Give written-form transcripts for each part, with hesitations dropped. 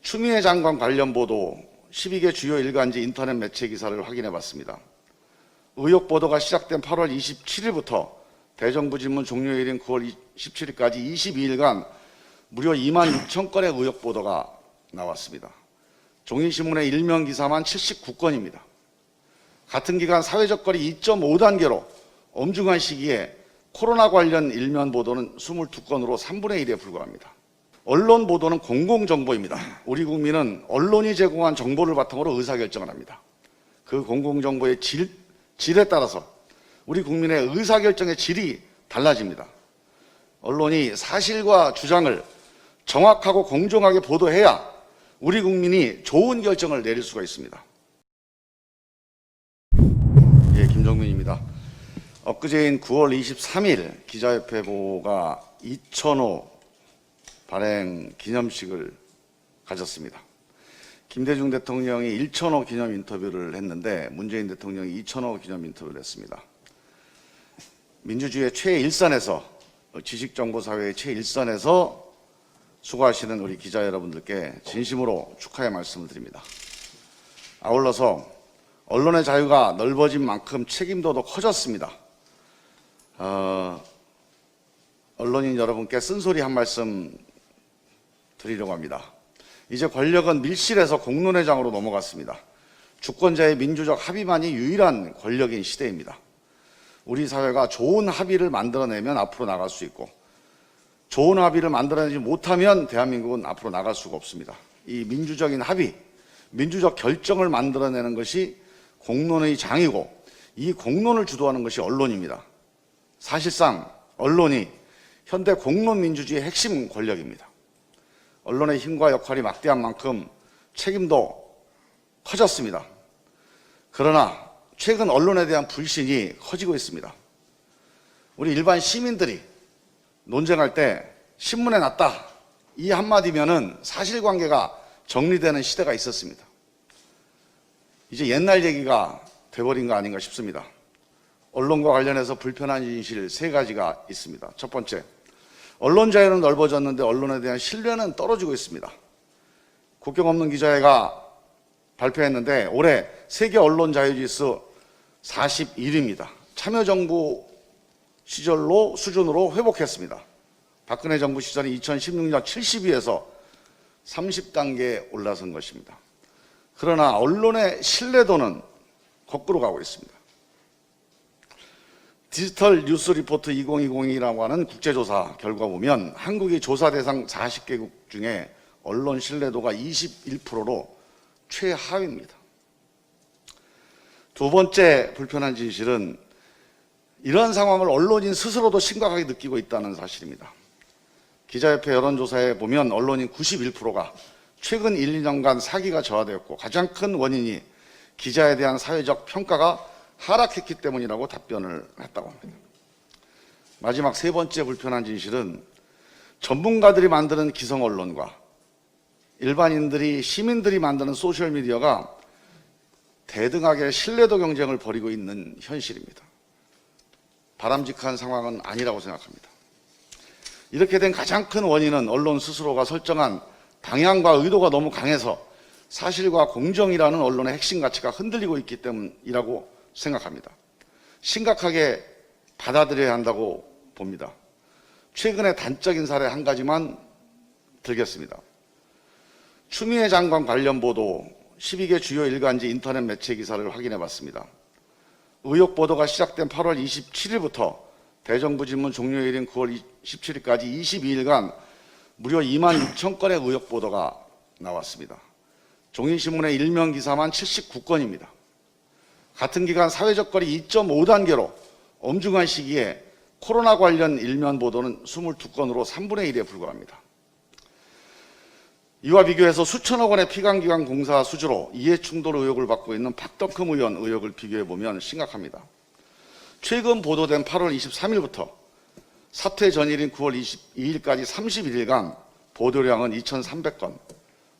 추미애 장관 관련 보도 12개 주요 일간지 인터넷 매체 기사를 확인해 봤습니다. 의혹 보도가 시작된 8월 27일부터 대정부 질문 종료일인 9월 17일까지 22일간 무려 2만 6천 건의 의혹 보도가 나왔습니다. 종이신문의 일면 기사만 79건입니다. 같은 기간 사회적 거리 2.5단계로 엄중한 시기에 코로나 관련 일면 보도는 22건으로 3분의 1에 불과합니다. 언론 보도는 공공정보입니다. 우리 국민은 언론이 제공한 정보를 바탕으로 의사결정을 합니다. 그 공공정보의 질에 따라서 우리 국민의 의사결정의 질이 달라집니다. 언론이 사실과 주장을 정확하고 공정하게 보도해야 우리 국민이 좋은 결정을 내릴 수가 있습니다. 예, 김정민입니다. 엊그제인 9월 23일 기자협회보가 2000호 발행 기념식을 가졌습니다. 김대중 대통령이 1000호 기념 인터뷰를 했는데 문재인 대통령이 2000호 기념 인터뷰를 했습니다. 민주주의의 최일선에서, 지식정보사회의 최일선에서 수고하시는 우리 기자 여러분들께 진심으로 축하의 말씀을 드립니다. 아울러서 언론의 자유가 넓어진 만큼 책임도도 커졌습니다. 언론인 여러분께 쓴소리 한 말씀 드리려고 합니다. 이제 권력은 밀실에서 공론회장으로 넘어갔습니다. 주권자의 민주적 합의만이 유일한 권력인 시대입니다. 우리 사회가 좋은 합의를 만들어내면 앞으로 나갈 수 있고 좋은 합의를 만들어내지 못하면 대한민국은 앞으로 나갈 수가 없습니다. 이 민주적인 합의, 민주적 결정을 만들어내는 것이 공론의 장이고 이 공론을 주도하는 것이 언론입니다. 사실상 언론이 현대 공론 민주주의의 핵심 권력입니다. 언론의 힘과 역할이 막대한 만큼 책임도 커졌습니다. 그러나 최근 언론에 대한 불신이 커지고 있습니다. 우리 일반 시민들이 논쟁할 때 신문에 났다 이 한마디면은 사실관계가 정리되는 시대가 있었습니다. 이제 옛날 얘기가 돼버린 거 아닌가 싶습니다. 언론과 관련해서 불편한 진실 3가지가 있습니다. 첫 번째, 언론 자유는 넓어졌는데 언론에 대한 신뢰는 떨어지고 있습니다. 국경 없는 기자회가 발표했는데 올해 세계 언론 자유지수 41위입니다. 참여정부 수준으로 회복했습니다. 박근혜 정부 시절인 2016년 70위에서 30단계에 올라선 것입니다. 그러나 언론의 신뢰도는 거꾸로 가고 있습니다. 디지털 뉴스 리포트 2020이라고 하는 국제조사 결과 보면 한국이 조사 대상 40개국 중에 언론 신뢰도가 21%로 최하위입니다. 두 번째 불편한 진실은 이러한 상황을 언론인 스스로도 심각하게 느끼고 있다는 사실입니다. 기자협회 여론조사에 보면 언론인 91%가 최근 1, 2년간 사기가 저하되었고 가장 큰 원인이 기자에 대한 사회적 평가가 하락했기 때문이라고 답변을 했다고 합니다. 마지막 3번째 불편한 진실은 전문가들이 만드는 기성 언론과 일반인들이 시민들이 만드는 소셜미디어가 대등하게 신뢰도 경쟁을 벌이고 있는 현실입니다. 바람직한 상황은 아니라고 생각합니다. 이렇게 된 가장 큰 원인은 언론 스스로가 설정한 방향과 의도가 너무 강해서 사실과 공정이라는 언론의 핵심 가치가 흔들리고 있기 때문이라고 생각합니다. 심각하게 받아들여야 한다고 봅니다. 최근의 단적인 사례 한 가지만 들겠습니다. 추미애 장관 관련 보도 12개 주요 일간지 인터넷 매체 기사를 확인해 봤습니다. 의혹 보도가 시작된 8월 27일부터 대정부 질문 종료일인 9월 17일까지 22일간 무려 2만 6천 건의 의혹 보도가 나왔습니다. 종이신문의 일면 기사만 79건입니다. 같은 기간 사회적 거리 2.5단계로 엄중한 시기에 코로나 관련 일면 보도는 22건으로 3분의 1에 불과합니다. 이와 비교해서 수천억 원의 피감기관 공사 수주로 이해충돌 의혹을 받고 있는 박덕흠 의원 의혹을 비교해보면 심각합니다. 최근 보도된 8월 23일부터 사퇴 전일인 9월 22일까지 31일간 보도량은 2,300건,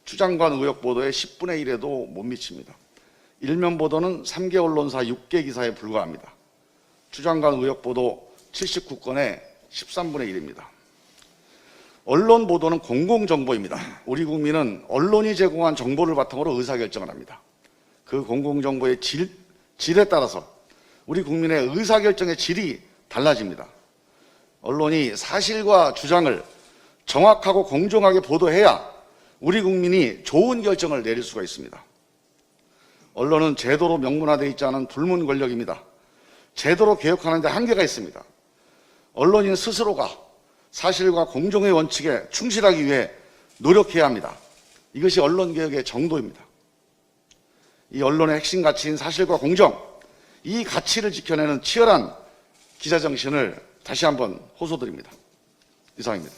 추장관 의혹 보도의 10분의 1에도 못 미칩니다. 일면 보도는 3개 언론사 6개 기사에 불과합니다. 추장관 의혹 보도 79건의 13분의 1입니다. 언론 보도는 공공정보입니다. 우리 국민은 언론이 제공한 정보를 바탕으로 의사결정을 합니다. 그 공공정보의 질에 따라서 우리 국민의 의사결정의 질이 달라집니다. 언론이 사실과 주장을 정확하고 공정하게 보도해야 우리 국민이 좋은 결정을 내릴 수가 있습니다. 언론은 제도로 명문화되어 있지 않은 불문 권력입니다. 제도로 개혁하는 데 한계가 있습니다. 언론인 스스로가 사실과 공정의 원칙에 충실하기 위해 노력해야 합니다. 이것이 언론개혁의 정도입니다. 이 언론의 핵심 가치인 사실과 공정, 이 가치를 지켜내는 치열한 기자정신을 다시 한번 호소드립니다. 이상입니다.